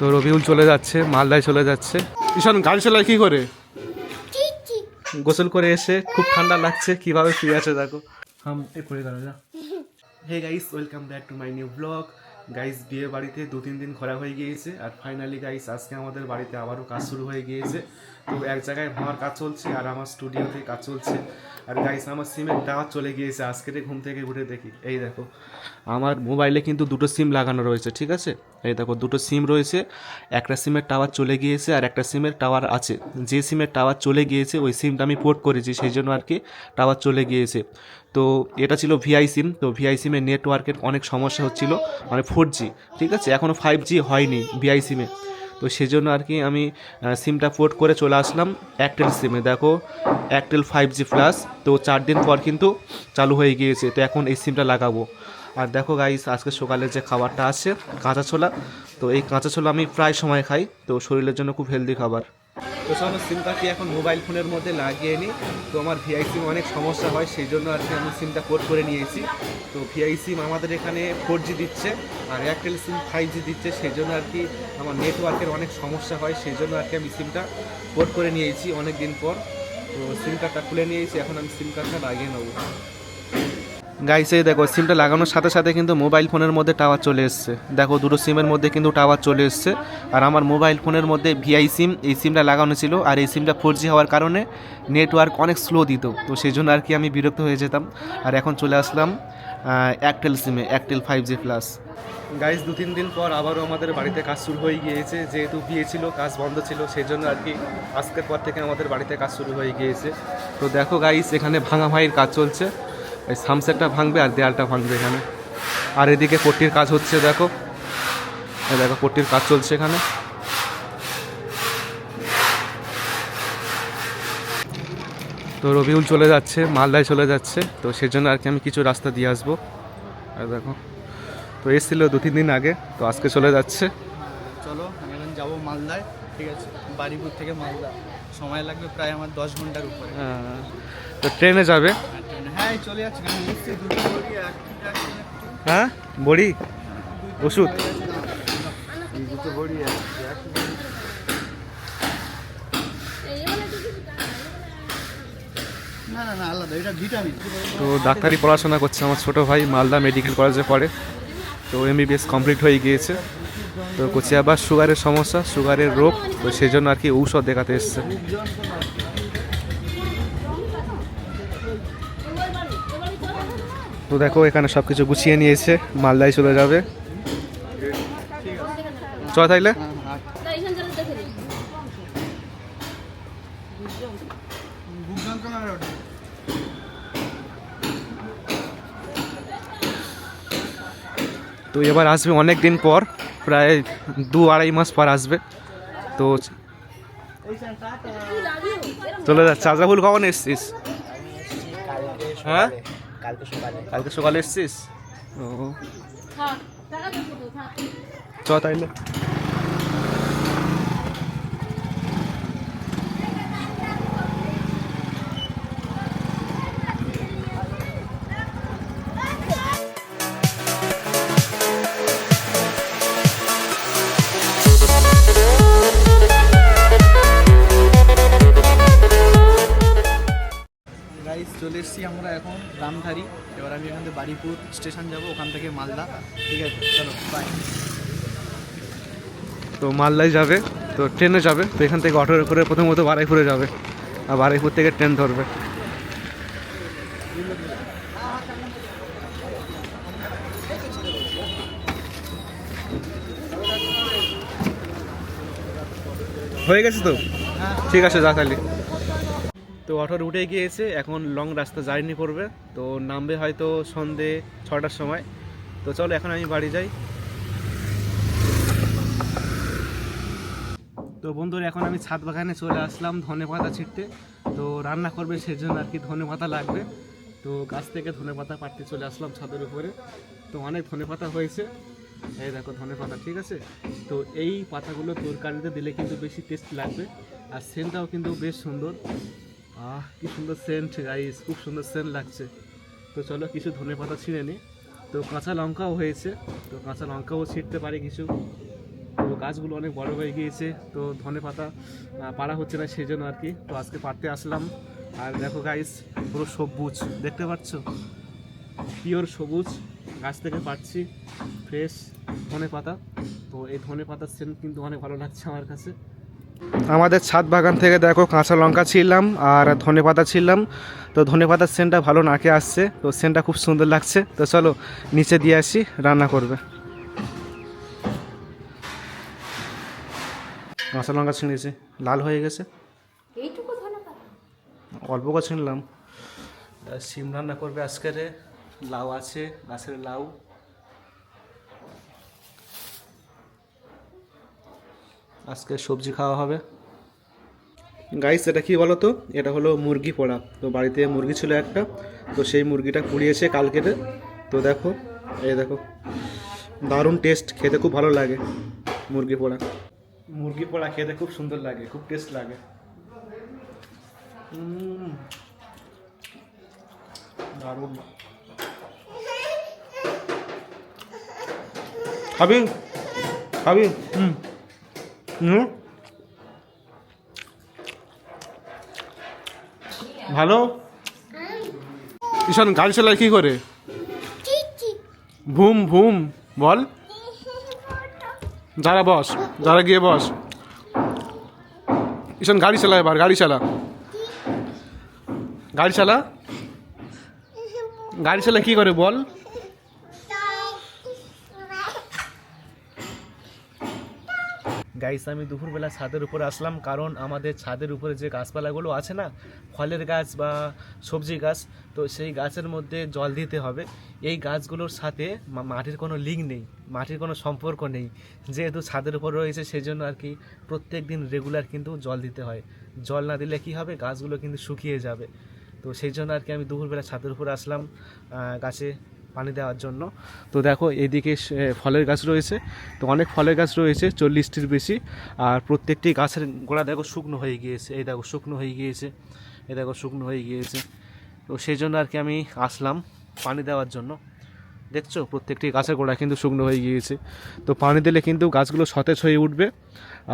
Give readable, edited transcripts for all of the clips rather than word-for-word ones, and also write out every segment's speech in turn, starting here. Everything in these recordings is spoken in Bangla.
তো রবিউল চলে যাচ্ছে, মালদায় চলে যাচ্ছে। ঈশান গাড়ি চালায় কি করে? গোসল করে এসে খুব ঠান্ডা লাগছে, কিভাবে শুয়ে আছে দেখো। করে দাঁড়া যা। Hey guys, welcome back to my new blog. Guys, বিয়ে বাড়িতে 2-3 দিন ঘোরা হয়ে গিয়েছে, আর ফাইনালি গাইস আজকে আমাদের বাড়িতে আবারও কাজ শুরু হয়ে গিয়েছে। তো এক জায়গায় ভাঙার কাজ চলছে আর আমার স্টুডিওতে কাজ চলছে। আর গাইস আমার সিমের টাওয়ার চলে গিয়েছে, আজকে ঘুম থেকে উঠে দেখি এই দেখো আমার মোবাইলে কিন্তু দুটো সিম লাগানো রয়েছে, ঠিক আছে? এই দেখো দুটো সিম রয়েছে, একটা সিমের টাওয়ার চলে গিয়েছে আর একটা সিমের টাওয়ার আছে। যে সিমের টাওয়ার চলে গিয়েছে ওই সিমটা আমি পোর্ট করেছি, সেই জন্য আর কি টাওয়ার চলে গিয়েছে। তো এটা ছিল ভিআই সিম, তো ভিআই সিমের নেটওয়ার্কের অনেক সমস্যা হচ্ছিল, মানে 4G, ঠিক আছে? এখনও 5G হয়নি ভিআই সিমে। তো সেজন্য আর কি আমি সিমটা পোর্ট করে চলে আসলাম এয়ারটেল সিমে। দেখো এয়ারটেল 5G প্লাস, তো 4 দিন পর কিন্তু চালু হয়ে গিয়েছে। তো এখন এই সিমটা লাগাবো। আর দেখো গাইস, আজকে সকালে যে খাবারটা আছে কাঁচা ছোলা, তো এই কাঁচা ছোলা আমি প্রায় সময় খাই, তো শরীরের জন্য খুব হেলদি খাবার। তো সব সিম কার্ডটি এখন মোবাইল ফোনের মধ্যে লাগিয়ে নিই। তো আমার ভিআই সিম অনেক সমস্যা হয়, সেই জন্য আর কি আমি সিমটা পোর্ট করে নিয়েছি। তো ভিআই সিম আমাদের এখানে 4G দিচ্ছে আর এয়ারটেল সিম 5G দিচ্ছে, সেই জন্য আর কি আমার নেটওয়ার্কের অনেক সমস্যা হয়, সেই জন্য আর কি আমি সিমটা পোর্ট করে নিয়েছি অনেক দিন পর। তো সিম কার্ডটা খুলে নিয়েছি, এখন আমি সিম কার্ডটা লাগিয়ে নেবো। গাইস এই দেখো সিমটা লাগানোর সাথে সাথে কিন্তু মোবাইল ফোনের মধ্যে টাওয়ার চলে এসছে। দেখো দুটো সিমের মধ্যে কিন্তু টাওয়ার চলে এসছে। আর আমার মোবাইল ফোনের মধ্যে ভিআই সিম, এই সিমটা লাগানো ছিল, আর এই সিমটা 4G হওয়ার কারণে নেটওয়ার্ক অনেক স্লো দিত, তো সেই জন্য আর কি আমি বিরক্ত হয়ে যেতাম। আর এখন চলে আসলাম এয়ারটেল সিমে, এয়ারটেল 5G প্লাস। গাইস 2-3 দিন পর আবারও আমাদের বাড়িতে কাজ শুরু হয়ে গিয়েছে, যেহেতু বিয়ে ছিল কাজ বন্ধ ছিল, সেই জন্য আর কি আজকের পর থেকে আমাদের বাড়িতে কাজ শুরু হয়ে গিয়েছে। তো দেখো গাইস এখানে ভাঙা ভাইয়ের কাজ চলছে, এই সামসেটটা ভাঙবে আর দেয়ালটা ভাঙবে এখানে। আর এদিকে পট্টির কাজ হচ্ছে, দেখো এই দেখো পট্টির কাজ চলছে এখানে। তো রবিউল চলে যাচ্ছে, মালদায় চলে যাচ্ছে, তো সেজন্য আর কি আমি কিছু রাস্তা দিয়ে আসবো। আর দেখো তো এসেছিল 2-3 দিন আগে, তো আজকে চলে যাচ্ছে। চলো আমি এখন যাবো মালদায়, ঠিক আছে? বাড়িপুর থেকে মালদা সময় লাগবে প্রায় আমার 10 ঘন্টার উপরে। তো ট্রেনে যাবে? হ্যাঁ চলে যাচ্ছি, আমি নিশ্চয়ই দুটো বড়ি হ্যাঁ বড়ি ওষুধ। দুটো বড়ি না না না আলাদা, এটা ভিটামিন। তো ডাক্তারি পড়াশোনা করছে আমার ছোটো ভাই, মালদা মেডিকেল কলেজে পড়ে, তো MBBS কমপ্লিট হয়ে গিয়েছে। তো করছে আবার সুগারের সমস্যা, সুগারের রোগ, তো সেই জন্য আর কি ঔষধ দেখাতে এসছে। তো দেখো এখানে সব কিছু গুছিয়ে নিয়েছে, মালদায় চলে যাবে। চ তাইলে। তো এবার আসবে অনেক দিন পর, প্রায় 2-2.5 মাস পর আসবে। তো চলে যাচ্ছে। আজরাফুল কখন এসছিস? হ্যাঁ কালকে সকালে এসছিস? ও চ তাইলে। গাইস চলে এসেছি আমরা এখন রামধারী। এবার আমি এখান থেকে বাড়িপুর স্টেশন যাব, ওখান থেকে মালদা, ঠিক আছে? চলো বাই। তো মালদায় যাবে, তো ট্রেনে যাবে, তো এখান থেকে অটো করে প্রথমত বারুইপুরে যাবে, আর বারুইপুর থেকে ট্রেন ধরবে। হয়ে গেছে তো? ঠিক আছে যা তাহলে। তো অটোর উঠে গিয়েছে, এখন লং রাস্তা জার্নি করবে, তো নামবে হয়তো সন্ধে 6টার সময়। তো চলো এখন আমি বাড়ি যাই। তো বন্ধুরা এখন আমি ছাদ বাগানে চলে আসলাম ধনেপাতা ছিঁড়তে। তো রান্না করবে সেজন্য আর কি ধনেপাতা লাগবে, তো গাছ থেকে ধনেপাতা পাড়তে চলে আসলাম ছাদের উপরে। তো অনেক ধনেপাতা হয়েছে, এই দেখো ধনেপাতা, ঠিক আছে? তো এই পাতাগুলো তরকারিতে দিলে কিন্তু বেশি টেস্ট লাগবে, আর সেন্টটাও কিন্তু বেশ সুন্দর। কি সুন্দর সেন্ট গাইস, খুব সুন্দর সেন্ট লাগছে। তো চলো কিছু ধনেপাতা ছিঁড়ে নিই। তো কাঁচা লঙ্কাও হয়েছে, তো কাঁচা লঙ্কাও ছিঁড়তে পারি কিছু। তো গাছগুলো অনেক বড় হয়ে গিয়েছে, তো ধনে পাতা পাড়া হচ্ছে না সেই জন্য আর কি। তো আজকে পাড়তে আসলাম। আর দেখো গাইস, পুরো সবুজ দেখতে পাচ্ছ, পিওর সবুজ। গাছ থেকে পাচ্ছি ফ্রেশ ধনে পাতা। তো এই ধনে পাতার সেন্ট কিন্তু অনেক ভালো লাগছে আমার কাছে। আমাদের ছাদ বাগান থেকে দেখো কাঁচা লঙ্কা ছিললাম আর ধনে পাতা ছিললাম। তো ধনে পাতার সেন্টটা ভালো নাকে আসছে, তো সেন্টটা খুব সুন্দর লাগছে। তো চলো নিচে দিয়ে আসি, রান্না করবে। কাঁচা লঙ্কা ছিঁড়েছি, লাল হয়ে গেছে, অল্প করে ছিঁড়লাম। সিম রান্না করবে আজকের। লাউ আছে, গাছের লাউ। আজকে সবজি খাওয়া হবে। গাইস, এটা কি বলো তো, এটা হলো মুরগি পোড়া। তো বাড়িতে মুরগি ছিল একটা, তো সেই মুরগিটা পুড়িয়েছে কালকেতে। তো দেখো, এই দেখো, দারুণ টেস্ট, খেতে খুব ভালো লাগে। মুরগি পোড়া, মুরগি পোড়া খেতে খুব সুন্দর লাগে, খুব টেস্ট লাগে। দারুণ। খাবি খাবি? হুম হুম, ভালো। ঈশান গাড়ি চালায় কি করে? ভুম ভুম বল। যারা বস, যারা গিয়ে বস। ঈশান গাড়ি চালা, এবার গাড়ি চালা, গাড়ি চালা। গাড়ি চালা কি করে বল? গাইস, আমি দুপুরবেলা ছাদের উপরে আসলাম, কারণ আমাদের ছাদের উপরে যে গাছপালাগুলো আছে না, ফলের গাছ বা সবজি গাছ, তো সেই গাছের মধ্যে জল দিতে হবে। এই গাছগুলোর সাথে মাটির কোনো লিঙ্ক নেই, মাটির কোনো সম্পর্ক নেই। যেহেতু ছাদের উপর রয়েছে সেই জন্য আর কি প্রত্যেক দিন রেগুলার কিন্তু জল দিতে হয়। জল না দিলে কি হবে, গাছগুলো কিন্তু শুকিয়ে যাবে। তো সেই জন্য আর কি আমি দুপুরবেলা ছাদের উপরে আসলাম গাছে পানি দেওয়ার জন্য। তো দেখো এইদিকে ফলের গাছ রয়েছে, তো অনেক ফলের গাছ রয়েছে, 40টির বেশি। আর প্রত্যেকটি গাছের গোড়া দেখো শুকনো হয়ে গিয়েছে, এই দেখো শুকনো হয়ে গিয়েছে, এই দেখো শুকনো হয়ে গিয়েছে। তো সেই জন্য আর কি আমি আসলাম পানি দেওয়ার জন্য। দেখছো প্রত্যেকটি গাছের গোড়া কিন্তু শুকনো হয়ে গিয়েছে। তো পানি দিলে কিন্তু গাছগুলো সতেজ হয়ে উঠবে।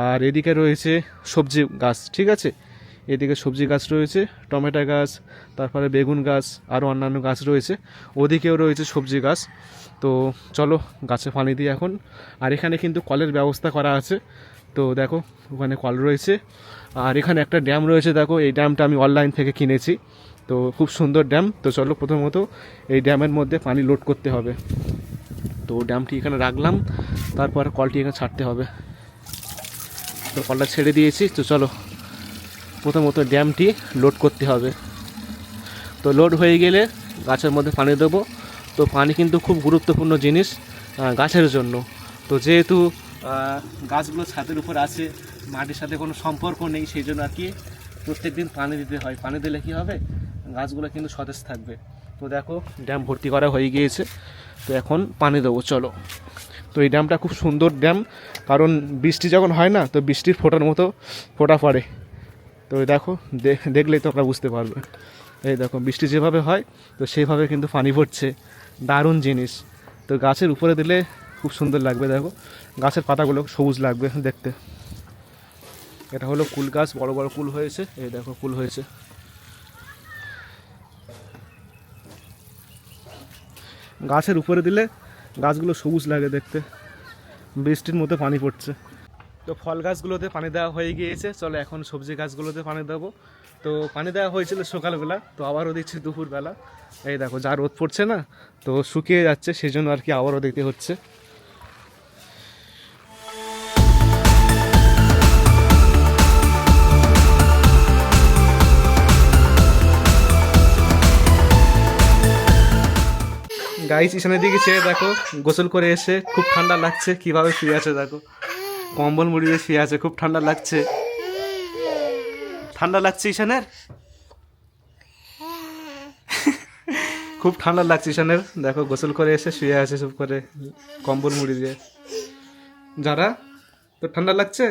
আর এদিকে রয়েছে সবজি গাছ, ঠিক আছে, এদিকে সবজি গাছ রয়েছে, টমেটো গাছ, তারপরে বেগুন গাছ, আরও অন্যান্য গাছ রয়েছে। ওদিকেও রয়েছে সবজি গাছ। তো চলো গাছে পানি দিই এখন। আর এখানে কিন্তু কলের ব্যবস্থা করা আছে। তো দেখো ওখানে কল রয়েছে। আর এখানে একটা ড্যাম রয়েছে, দেখো এই ড্যামটা আমি অনলাইন থেকে কিনেছি। তো খুব সুন্দর ড্যাম। তো চলো প্রথমত এই ড্যামের মধ্যে পানি লোড করতে হবে। তো ড্যামটি এখানে রাখলাম, তারপর কলটি এখানে ছাড়তে হবে। তো কলটা ছেড়ে দিয়েছি। তো চলো প্রথমত ড্যামটি লোড করতে হবে। তো লোড হয়ে গেলে গাছের মধ্যে পানি দেবো। তো পানি কিন্তু খুব গুরুত্বপূর্ণ জিনিস গাছের জন্য। তো যেহেতু গাছগুলো ছাদের উপর আছে, মাটির সাথে কোনো সম্পর্ক নেই, সেই জন্য আর কি প্রত্যেক দিন পানি দিতে হয়। পানি দিলে কি হবে, গাছগুলো কিন্তু সতেজ থাকবে। তো দেখো ড্যাম ভর্তি করা হয়ে গিয়েছে। তো এখন পানি দেবো, চলো। তো এই ড্যামটা খুব সুন্দর ড্যাম, কারণ বৃষ্টি যখন হয় না, তো বৃষ্টির ফোঁটার মতো ফোঁটা পড়ে। তো দেখো দেখলেই তোমরা বুঝতে পারবে। এই দেখো বৃষ্টি যেভাবে হয়, তো সেইভাবে কিন্তু পানি পড়ছে, দারুণ জিনিস। তো গাছের উপরে দিলে খুব সুন্দর লাগবে। দেখো গাছের পাতাগুলো সবুজ লাগবে দেখতে। এটা হলো কুল গাছ, বড় বড় কুল হয়েছে, এই দেখো কুল হয়েছে। গাছের উপরে দিলে গাছগুলো সবুজ লাগে দেখতে, বৃষ্টির মধ্যে পানি পড়ছে। তো ফল গাছগুলোতে পানি দেওয়া হয়ে গিয়েছে, চলো এখন সবজি গাছগুলোতে পানি দেবো। তো পানি দেওয়া হয়েছিল সকালবেলা, তো আবারও দিচ্ছি দুপুরবেলা। এই দেখো যা রোদ পড়ছে না, তো শুকিয়ে যাচ্ছে, সেই জন্য আর কি আবারও দিতে হচ্ছে। গাইস, ঈশানের দিকে চেয়ে দেখো, গোসল করে এসে খুব ঠান্ডা লাগছে, কিভাবে শুয়ে আছে দেখো, কম্বল মুড়ি দিয়ে শুয়ে আছে, খুব ঠান্ডা লাগছে। ঠান্ডা লাগছে ঈশানের, খুব ঠান্ডা লাগছে ঈশানের। দেখো গোসল করে এসে শুয়ে আছে চুপ করে, কম্বল মুড়ি দিয়ে। যারা, তোর ঠান্ডা লাগছে?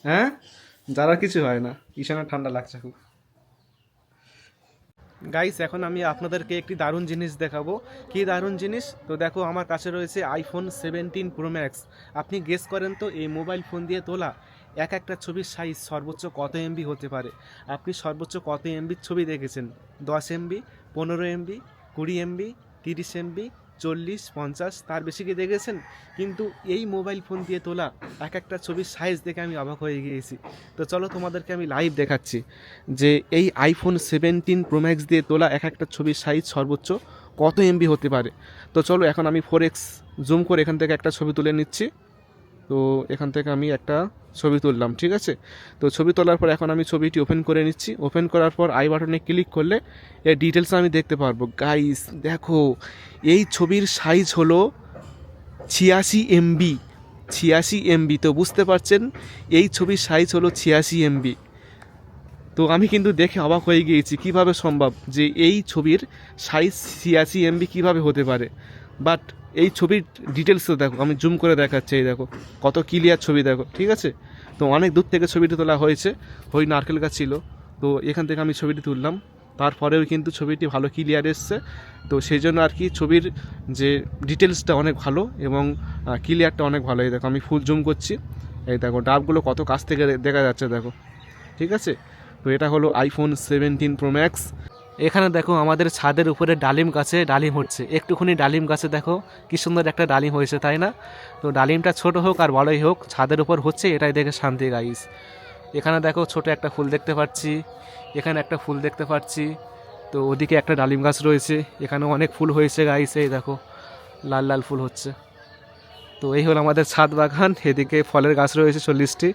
হ্যাঁ, যারা কিছু হয় না, ঈশানের ঠান্ডা লাগছে খুব। গাইস এখন আমি আপনাদেরকে একটি দারুণ জিনিস দেখাবো। কি দারুণ জিনিস? তো দেখো আমার কাছে রয়েছে আইফোন 17 প্রো ম্যাক্স। আপনি গেস করেন তো এই মোবাইল ফোন দিয়ে তোলা এক একটা ছবির সাইজ সর্বোচ্চ কত এমবি হতে পারে? আপনি সর্বোচ্চ কত এমবির ছবি দেখেছেন? 10 এমবি, 15 এমবি, 20 এমবি, 30 এমবি, 40, 50, তার বেশি কি দেখেছেন? কিন্তু এই মোবাইল ফোন দিয়ে তোলা এক একটা ছবির সাইজ দেখে আমি অবাক হয়ে গিয়েছি। তো চলো তোমাদেরকে আমি লাইভ দেখাচ্ছি যে এই আইফোন 17 প্রো ম্যাক্স দিয়ে তোলা এক একটা ছবির সাইজ সর্বোচ্চ কত এমবি হতে পারে। তো চলো এখন আমি 4x জুম করে এখান থেকে একটা ছবি তুলে নিচ্ছি। তো এখান থেকে আমি একটা ছবি তুললাম, ঠিক আছে। তো ছবি তোলার পর এখন আমি ছবিটি ওপেন করে নিচ্ছি। ওপেন করার পর আই বাটনে ক্লিক করলে এর ডিটেলস আমি দেখতে পারবো। গাইস দেখো এই ছবির সাইজ হলো 86 এমবি। 86 এমবি, তো বুঝতে পারছেন এই ছবির সাইজ হলো 86 এমবি। তো আমি কিন্তু দেখে অবাক হয়ে গিয়েছি কীভাবে সম্ভব যে এই ছবির সাইজ 86 এমবি কীভাবে হতে পারে। বাট এই ছবির ডিটেলসও দেখো, আমি জুম করে দেখাচ্ছি, এই দেখো কত ক্লিয়ার ছবি দেখো, ঠিক আছে। তো অনেক দূর থেকে ছবিটি তোলা হয়েছে, ওই নারকেল গাছ ছিল, তো এখান থেকে আমি ছবিটি তুললাম। তারপরেও কিন্তু ছবিটি ভালো ক্লিয়ার এসছে। তো সেই জন্য আর কি ছবির যে ডিটেলসটা অনেক ভালো এবং ক্লিয়ারটা অনেক ভালো। এই দেখো আমি ফুল জুম করছি, এই দেখো ডাবগুলো কত কাছ থেকে দেখা যাচ্ছে দেখো, ঠিক আছে। তো এটা হলো আইফোন 17 প্রো ম্যাক্স। এখানে দেখো আমাদের ছাদের উপরে ডালিম গাছে ডালিম হচ্ছে। একটুখানি ডালিম গাছে দেখো কি সুন্দর একটা ডালিম হয়েছে, তাই না? তো ডালিমটা ছোট হোক আর বড়ই হোক, ছাদের উপর হচ্ছে, এটাই দেখে শান্তি গাইস। এখানে দেখো ছোট একটা ফুল দেখতে পাচ্ছি, এখানে একটা ফুল দেখতে পাচ্ছি। তো ওদিকে একটা ডালিম গাছ রয়েছে, এখানেও অনেক ফুল হয়েছে গাইস, এই দেখো লাল লাল ফুল হচ্ছে। তো এই হলো আমাদের ছাদ বাগান। এদিকে ফলের গাছ রয়েছে 40টি,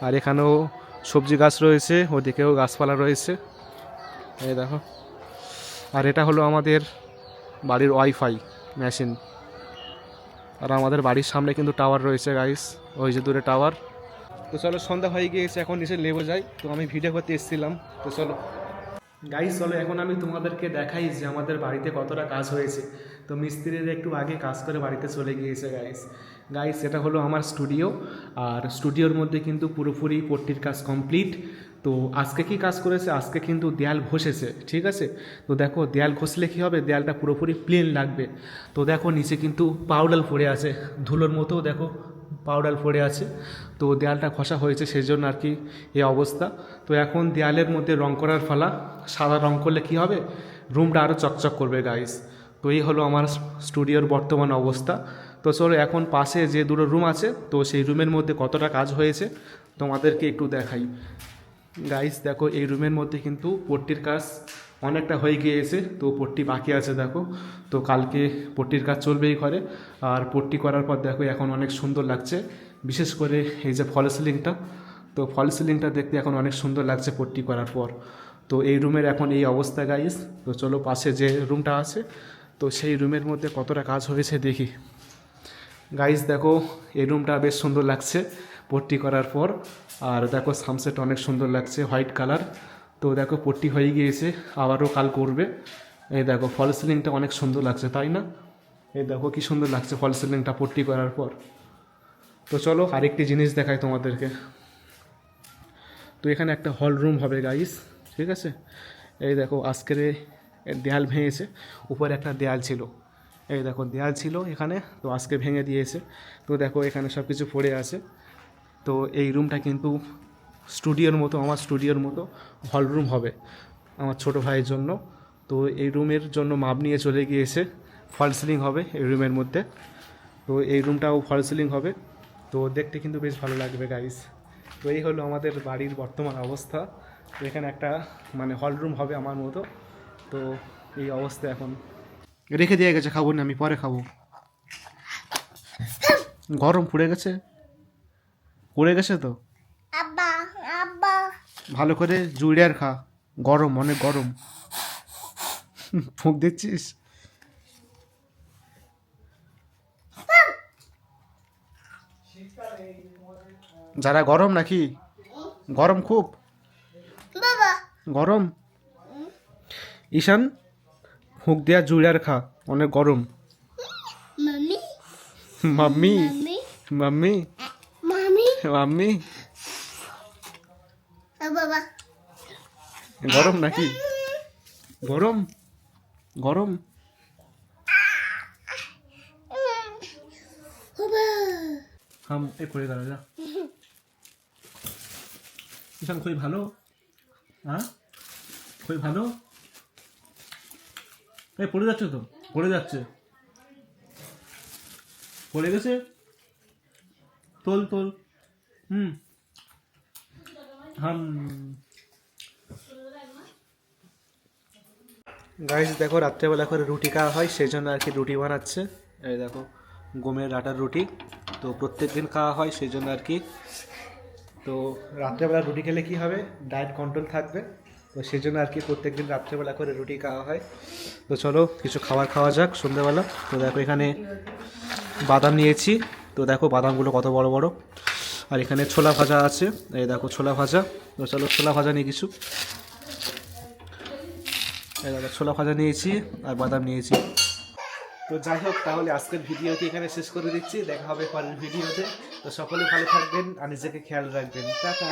আর এখানেও সবজি গাছ রয়েছে, ওদিকেও গাছপালা রয়েছে, এই দেখো। আর এটা হলো আমাদের বাড়ির ওয়াইফাই মেশিন। আর আমাদের বাড়ির সামনে কিন্তু টাওয়ার রয়েছে গাইস, ওই যে দূরে টাওয়ার। তো চলো সন্ধ্যা হয়ে গিয়েছে, এখন নিচে লেবো যাই। তো আমি ভিডিও করতে এসেছিলাম, তো চলো গাইস চলো এখন আমি তোমাদেরকে দেখাই যে আমাদের বাড়িতে কতটা কাজ হয়েছে। তো মিস্ত্রিরা একটু আগে কাজ করে বাড়িতে চলে গিয়েছে গাইস। গাইস এটা হলো আমার স্টুডিও, আর স্টুডিওর মধ্যে কিন্তু পুরোপুরি পট্টির কাজ কমপ্লিট। তো আজকে কি কাজ করেছে? আজকে কিন্তু দেয়াল ঘষেছে, ঠিক আছে। তো দেখো দেয়াল ঘষলে কী হবে, দেয়ালটা পুরোপুরি প্লেন লাগবে। তো দেখো নিচে কিন্তু পাউডার পড়ে আছে, ধুলোর মতো দেখো পাউডার পড়ে আছে। তো দেয়ালটা ঘষা হয়েছে, সেই জন্য আর কি এই অবস্থা। তো এখন দেয়ালের মধ্যে রং করার ফালা। সাদা রং করলে কি হবে, রুমটা আরও চকচক করবে গাইস। তো এই হলো আমার স্টুডিওর বর্তমান অবস্থা। তো চলো এখন পাশে যে দুটো রুম আছে, তো সেই রুমের মধ্যে কতটা কাজ হয়েছে তোমাদেরকে একটু দেখাই। গাইস দেখো এই রুমের মধ্যে কিন্তু পট্টির কাজ অনেকটা হয়ে গিয়েছে, তো পট্টি বাকি আছে দেখো। তো কালকে পট্টির কাজ চলবেই ঘরে। আর পট্টি করার পর দেখো এখন অনেক সুন্দর লাগছে, বিশেষ করে এই যে ফল সিলিংটা। তো ফল সিলিংটা দেখতে এখন অনেক সুন্দর লাগছে পট্টি করার পর। তো এই রুমের এখন এই অবস্থা গাইস। তো চলো পাশে যে রুমটা আছে, তো সেই রুমের মধ্যে কতটা কাজ হয়েছে দেখি। গাইস দেখো এই রুমটা বেশ সুন্দর লাগছে পট্টি করার পর। আর দেখো সানসেট অনেক সুন্দর লাগছে, হোয়াইট কালার। তো দেখো পট্টি হয়ে গিয়েছে, আবারও কাল করবে। এই দেখো ফল সিলিংটা অনেক সুন্দর লাগছে, তাই না? এই দেখো কি সুন্দর লাগছে ফল সিলিংটা পট্টি করার পর। তো চলো আরেকটি জিনিস দেখাই তোমাদেরকে। তো এখানে একটা হল রুম হবে গাইস, ঠিক আছে। এই দেখো আজকের দেয়াল ভেঙেছে, উপরে একটা দেয়াল ছিল, এই দেখো দেয়াল ছিল এখানে, তো আজকে ভেঙে দিয়েছে। তো দেখো এখানে সব কিছু পড়ে আছে। তো এই রুমটা কিন্তু স্টুডিওর মতো, আমার স্টুডিওর মতো হল রুম হবে আমার ছোটো ভাইয়ের জন্য। তো এই রুমের জন্য মাপ নিয়ে চলে গিয়েছে, ফল সিলিং হবে এই রুমের মধ্যে। তো এই রুমটাও ফল সিলিং হবে, তো দেখতে কিন্তু বেশ ভালো লাগবে গাইস। তো এই হলো আমাদের বাড়ির বর্তমান অবস্থা। তো এখানে একটা মানে হল রুম হবে আমার মতো। তো এই অবস্থা এখন রেখে দিয়ে গেছে, খাবো না আমি, পরে খাবো। গরম পড়ে গেছে, পড়ে গেছে তো ভালো করে জুড়ে আর খা, গরম অনেক গরম। ফুঁক দিচ্ছিস? যারা গরম নাকি, গরম খুব গরম। ঈশান ফুঁক দেয়া জুড়ে আর খা, অনেক গরম। মাম্মি মাম্মি মাম্মি গরম নাকি? গরম গরম। হাম এ করে দাঁড়া যা। ঈশান খুবই ভালো, হ্যাঁ খুবই ভালো। এই পড়ে যাচ্ছে তো, পড়ে যাচ্ছে, পড়ে গেছে, তোল তোল। হাম। গাইস দেখো রাত্রেবেলা করে রুটি খাওয়া হয়, সেই জন্য আর কি রুটি বানাচ্ছে। এই দেখো গমের আটার রুটি, তো প্রত্যেক দিন খাওয়া হয় সেই জন্য আর কি। তো রাত্রেবেলা রুটি খেলে কি হবে, ডায়েট কন্ট্রোল থাকবে, তো সেই জন্য আর কি প্রত্যেক দিন রাত্রেবেলা করে রুটি খাওয়া হয়। তো চলো কিছু খাবার খাওয়া যাক সন্ধ্যেবেলা। তো দেখো এখানে বাদাম নিয়েছি, তো দেখো বাদামগুলো কত বড় বড়। আর এখানে ছোলা ভাজা আছে, এই দেখো ছোলা ভাজা। তো চলো ছোলা ভাজা নিয়ে কিছু, এই দেখো ছোলা ভাজা নিয়েছি আর বাদাম নিয়েছি। তো যাই হোক তাহলে আজকের ভিডিওটি এখানে শেষ করে দিচ্ছি, দেখা হবে পরের ভিডিওতে। তো সকলে ভালো থাকবেন আর নিজেকে খেয়াল রাখবেন, টাটা।